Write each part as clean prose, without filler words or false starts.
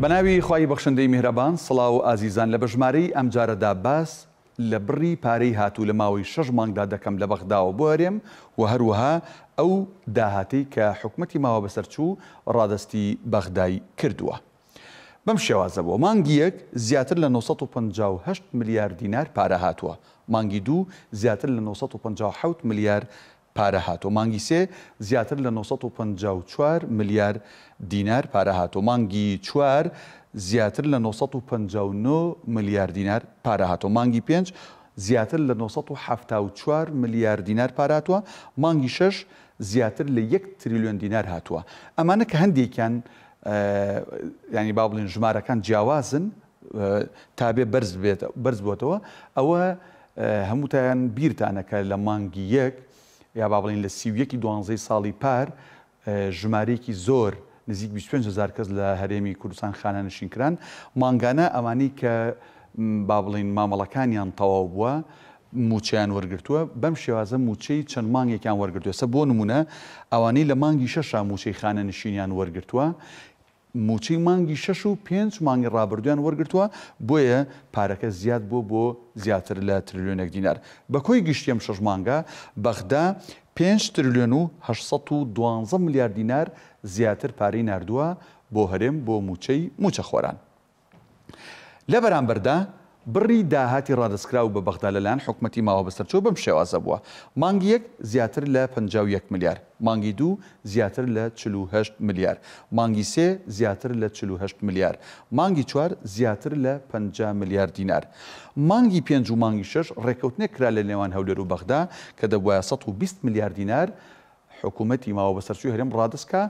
بەناوی خوای بەخشندەی میهرەبان سڵاو و ئازیزان لە بەژمارەی ئەم جارەدا باس لە بڕی پارەی هاتوو لە ماوەی 6 مانگدا دەکەم لە بەغداوە بۆ هەرێم و هەروەها ئەو داهاتەی کە حکومەتی ماوە بەسەرچوو ڕادستی بەغدای کردووە. بەم شێوازەبەوە مانگی یەک زیاتر لە 958 ملیار دینار پارە هاتووە، مانگی دوو زیاتر لە 957 ملیار پارە هاتووە، مانگی سێ زیاتر لە 954 ملیار دینار پارە هاتووە، مانگی چوار زیاتر لە 959 ملیار دینار پارە هاتووە، مانگی پێنج زیاتر لە 974 ملیار دینار پارە هاتووە، مانگی شەش زیاتر لە 1 تریلیۆن دینار هاتووە. ئەمانە کە هەندێکیان ینی با بڵێن ژمارەکان جیاوازن تابێ بەرز بۆتەوە، ئەوە هەمووتان بیرتانەکە لە مانگی یەک یا با بڵێن لە 31 دوانزەی ساڵی پار ژمارەیەکی زۆر نزیک 25,000 کەس لە هەرێمی کوردستان خانەنشین کران. مانگانە ئەوانەی کە با بڵێن مامەڵەکانیان تەواو بووە موچەیان وەرگرتووە، بەم شێوازە موچەی چەند مانگێکیان وەرگرتووە. سە بۆ نمونە ئەوانەی لە مانگی شەشا موچەی خانەنشینیان وەرگرتووە، موچەی مانگی 6 و 5 مانگی ڕابردویان وەرگرتووە، بۆیە پارەکە زیاد بۆ زیاتر لە تریلیۆنێک دینار. بە کۆی گشتی ئەم 6 مانگە بەغدا 5 تریلیۆن و 812 ملیار دینار زیاتر پارەی ناردووە بۆ هەرێم بۆ موچە خۆران. لە بەرامبەردا بڕی داهاتی ڕادستکراو بە بەغدا لەلایەن حکومەتی ماوە بەسەرچوو بەم شێوازە بووە. مانگی یەک زیاتر لە 51 ملیار، مانگی دوو زیاتر لە 48 ملیار، مانگی سێ زیاتر لە 48 ملیار، مانگی چوار زیاتر لە 50 ملیار دینار، مانگی پێنج و مانگی شەش ڕێکەوتنێک کرا لە نێوان هەولێر و بەغدا کە دەبوایە 120 ملیار دینار حکومەتی ماوە بەسەرچووی هەرێم ڕادستکا.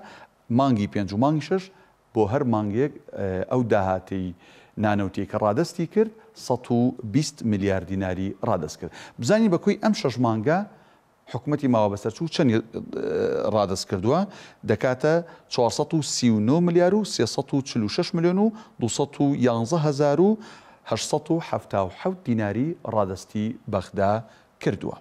مانگی پێنج و مانگی شەش بۆ هەر مانگێک ئەو داهاتی نانەوتی کە ڕادستی کرد 120 ملیار دیناری ڕادست کرد. بزانی بەکوی ئەم 6 مانگە حکومەتی ماوە بەسەرچوو چەندی ڕادست کردووە؟ دەکاتە 439 ملیار و 346 ملیۆن و 211,877 دیناری ڕادستی بەغدا کردووە.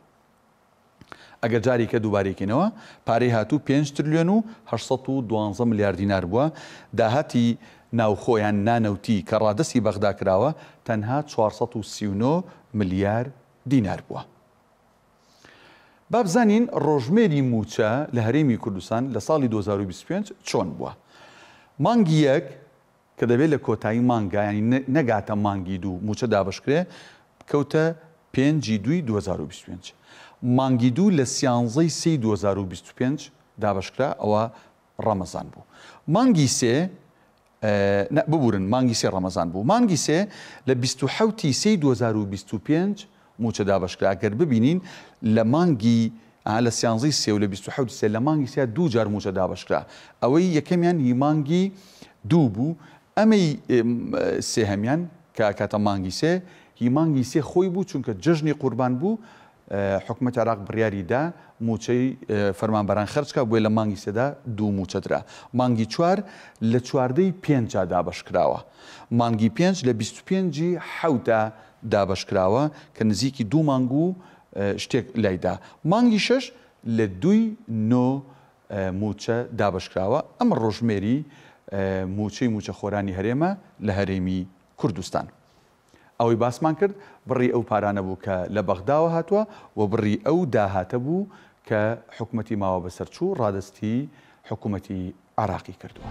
ئەگەر جارێکە دووبارێکینەوە پارەی هاتوو 5 تریلیۆن و 812 ملیار دینار بووە، داهاتی ناوخۆیان نانەوتی کە ڕادستی بەغدا کراوە تەنها 439 ملیار دینار بووە. با بزانین ڕۆژمێری موچە لە هەرێمی کوردستان لە ساڵی 2025 چۆن بووە. مانگی یەک کە دەبێت لە کۆتایی مانگە ینی نەگاتە مانگی دوو موچە دابشکرێ کەوتە 5 دوای 2025. مانگی دوو لە 13 سی 2025 دابشکرا، ئەوە ڕەمەزان بوو. مانگی سێ ببورن مانگی سێ ڕەمەزان بوو. مانگی سێ لە 27 سی 2025 موچە دابشکرا. ئەگەر ببینین لە مانگی لە 13 سێ و لە 27 سێ لە مانگی سێ دوو جار موچە دابشکرا. ئەوەی یەکەمیان هی مانگی دوو بوو، ئەمەی سێهەمیان کە کاتە مانگی سێ هی مانگی سێ خۆی بوو چونکە جژنی قوربان بوو. حکومەتی عێراق بڕیاریدا موچەی فەرمانبەران خەرجکە بۆیە لە مانگی سێدا دوو موچە درا. مانگی چوار لە 14 پێنجا دابشکراوە، مانگی پێنج لە 25 حەوتا دابشکراوە کە نزیکی دوو مانگ و شتێک لایدا. مانگی شەش لە 2 نۆ موچە دابشکراوە. ئەمە ڕۆژمێری موچە خۆرانی هەرێمە لە هەرێمی کوردستان. ئەوەی باسمان کرد بڕی ئەو پارانە بوو کە لە بەغداوە هاتووە و بڕی ئەو داهاتە بوو کە حکومەتی ماوە بەسەرچوو ڕادستی حکومەتی عێراقی کردووە.